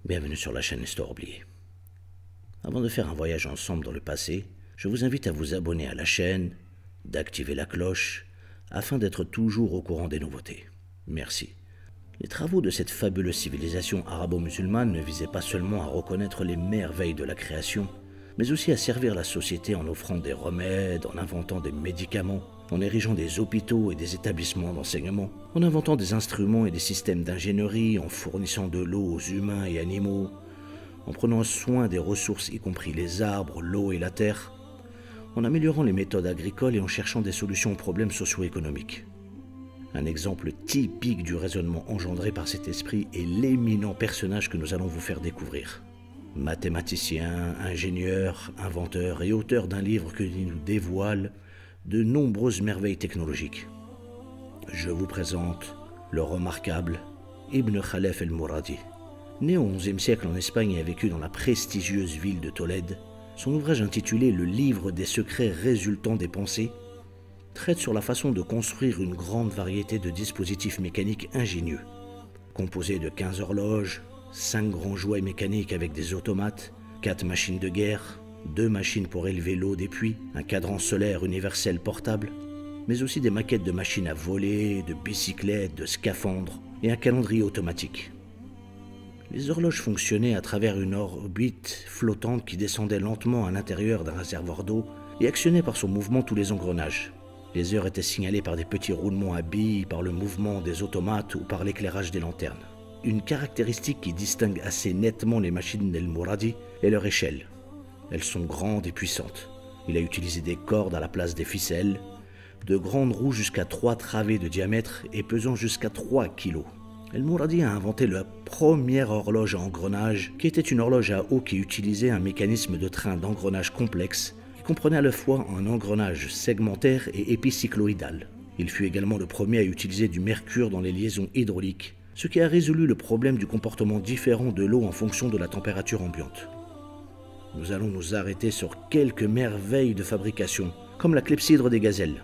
Bienvenue sur la chaîne Histoire oubliée. Avant de faire un voyage ensemble dans le passé, je vous invite à vous abonner à la chaîne, d'activer la cloche, afin d'être toujours au courant des nouveautés. Merci. Les travaux de cette fabuleuse civilisation arabo-musulmane ne visaient pas seulement à reconnaître les merveilles de la création, mais aussi à servir la société en offrant des remèdes, en inventant des médicaments, en érigeant des hôpitaux et des établissements d'enseignement, en inventant des instruments et des systèmes d'ingénierie, en fournissant de l'eau aux humains et animaux, en prenant soin des ressources y compris les arbres, l'eau et la terre, en améliorant les méthodes agricoles et en cherchant des solutions aux problèmes socio-économiques. Un exemple typique du raisonnement engendré par cet esprit est l'éminent personnage que nous allons vous faire découvrir. Mathématicien, ingénieur, inventeur et auteur d'un livre qui nous dévoile de nombreuses merveilles technologiques. Je vous présente le remarquable Ibn Khalaf el-Mouradi. Né au XIe siècle en Espagne et a vécu dans la prestigieuse ville de Tolède, son ouvrage intitulé « Le livre des secrets résultant des pensées » traite sur la façon de construire une grande variété de dispositifs mécaniques ingénieux. Composé de 15 horloges, 5 grands jouets mécaniques avec des automates, 4 machines de guerre, 2 machines pour élever l'eau des puits, un cadran solaire universel portable, mais aussi des maquettes de machines à voler, de bicyclettes, de scaphandres et un calendrier automatique. Les horloges fonctionnaient à travers une orbite flottante qui descendait lentement à l'intérieur d'un réservoir d'eau et actionnait par son mouvement tous les engrenages. Les heures étaient signalées par des petits roulements à billes, par le mouvement des automates ou par l'éclairage des lanternes. Une caractéristique qui distingue assez nettement les machines d'El-Mouradi est leur échelle. Elles sont grandes et puissantes. Il a utilisé des cordes à la place des ficelles, de grandes roues jusqu'à 3 travées de diamètre et pesant jusqu'à 3 kilos. El-Mouradi a inventé la première horloge à engrenage, qui était une horloge à eau qui utilisait un mécanisme de train d'engrenage complexe qui comprenait à la fois un engrenage segmentaire et épicycloïdal. Il fut également le premier à utiliser du mercure dans les liaisons hydrauliques, ce qui a résolu le problème du comportement différent de l'eau en fonction de la température ambiante. Nous allons nous arrêter sur quelques merveilles de fabrication, comme la clepsydre des gazelles.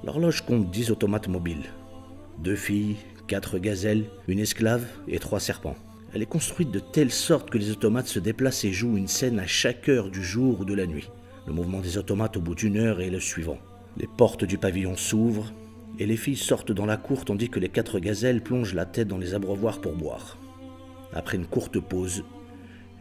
L'horloge compte 10 automates mobiles, 2 filles, 4 gazelles, une esclave et 3 serpents. Elle est construite de telle sorte que les automates se déplacent et jouent une scène à chaque heure du jour ou de la nuit. Le mouvement des automates au bout d'une heure est le suivant. Les portes du pavillon s'ouvrent et les filles sortent dans la cour tandis que les 4 gazelles plongent la tête dans les abreuvoirs pour boire. Après une courte pause,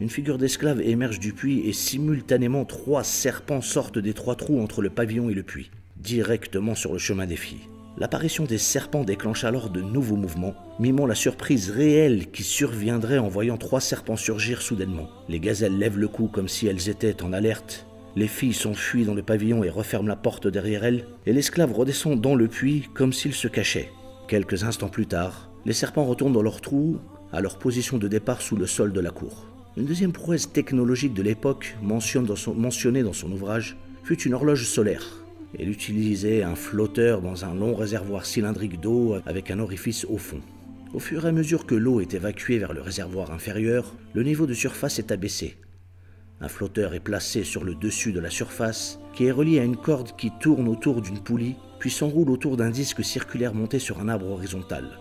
une figure d'esclave émerge du puits et simultanément 3 serpents sortent des 3 trous entre le pavillon et le puits, directement sur le chemin des filles. L'apparition des serpents déclenche alors de nouveaux mouvements, mimant la surprise réelle qui surviendrait en voyant 3 serpents surgir soudainement. Les gazelles lèvent le cou comme si elles étaient en alerte, les filles s'enfuient dans le pavillon et referment la porte derrière elles, et l'esclave redescend dans le puits comme s'il se cachait. Quelques instants plus tard, les serpents retournent dans leur trou, à leur position de départ sous le sol de la cour. Une deuxième prouesse technologique de l'époque, mentionnée dans son ouvrage, fut une horloge solaire. Elle utilisait un flotteur dans un long réservoir cylindrique d'eau avec un orifice au fond. Au fur et à mesure que l'eau est évacuée vers le réservoir inférieur, le niveau de surface est abaissé. Un flotteur est placé sur le dessus de la surface, qui est relié à une corde qui tourne autour d'une poulie, puis s'enroule autour d'un disque circulaire monté sur un arbre horizontal.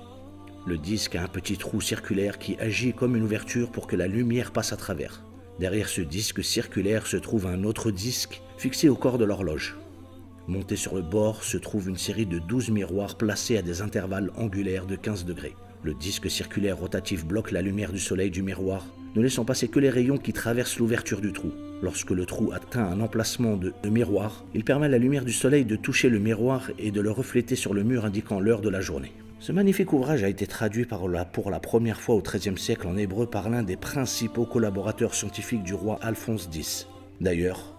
Le disque a un petit trou circulaire qui agit comme une ouverture pour que la lumière passe à travers. Derrière ce disque circulaire se trouve un autre disque fixé au corps de l'horloge. Monté sur le bord se trouve une série de 12 miroirs placés à des intervalles angulaires de 15 degrés. Le disque circulaire rotatif bloque la lumière du soleil du miroir, ne laissant passer que les rayons qui traversent l'ouverture du trou. Lorsque le trou atteint un emplacement de miroir, il permet à la lumière du soleil de toucher le miroir et de le refléter sur le mur indiquant l'heure de la journée. Ce magnifique ouvrage a été traduit pour la première fois au XIIIe siècle en hébreu par l'un des principaux collaborateurs scientifiques du roi Alphonse X. D'ailleurs,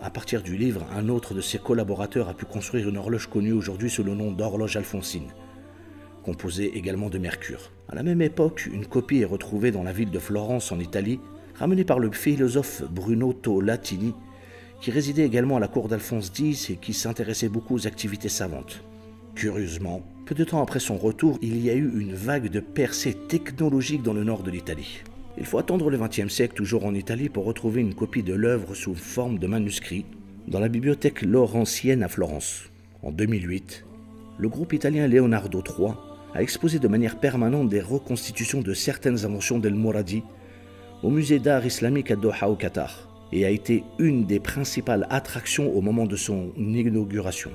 à partir du livre, un autre de ses collaborateurs a pu construire une horloge connue aujourd'hui sous le nom d'horloge alphonsine, composée également de mercure. À la même époque, une copie est retrouvée dans la ville de Florence en Italie, ramenée par le philosophe Bruno Latini, qui résidait également à la cour d'Alphonse X et qui s'intéressait beaucoup aux activités savantes. Curieusement, peu de temps après son retour, il y a eu une vague de percées technologiques dans le nord de l'Italie. Il faut attendre le XXe siècle, toujours en Italie, pour retrouver une copie de l'œuvre sous forme de manuscrit dans la bibliothèque laurentienne à Florence. En 2008, le groupe italien Leonardo III a exposé de manière permanente des reconstitutions de certaines inventions d'El-Mouradi au musée d'art islamique à Doha au Qatar et a été une des principales attractions au moment de son inauguration.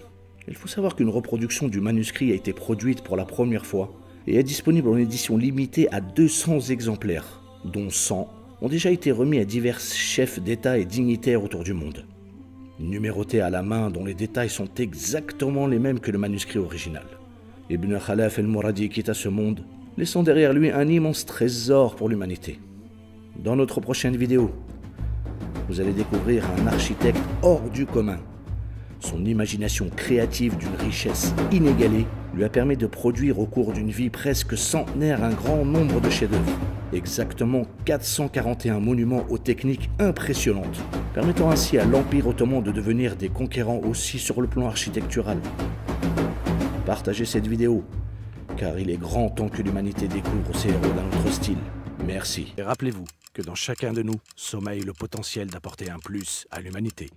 Il faut savoir qu'une reproduction du manuscrit a été produite pour la première fois et est disponible en édition limitée à 200 exemplaires, dont 100 ont déjà été remis à divers chefs d'État et dignitaires autour du monde. Numérotés à la main dont les détails sont exactement les mêmes que le manuscrit original. Ibn Khalaf el-Mouradi quitta ce monde, laissant derrière lui un immense trésor pour l'humanité. Dans notre prochaine vidéo, vous allez découvrir un architecte hors du commun. Son imagination créative d'une richesse inégalée lui a permis de produire au cours d'une vie presque centenaire un grand nombre de chefs-d'œuvre. Exactement 441 monuments aux techniques impressionnantes, permettant ainsi à l'Empire ottoman de devenir des conquérants aussi sur le plan architectural. Partagez cette vidéo, car il est grand temps que l'humanité découvre ces héros d'un autre style. Merci. Et rappelez-vous que dans chacun de nous sommeille le potentiel d'apporter un plus à l'humanité.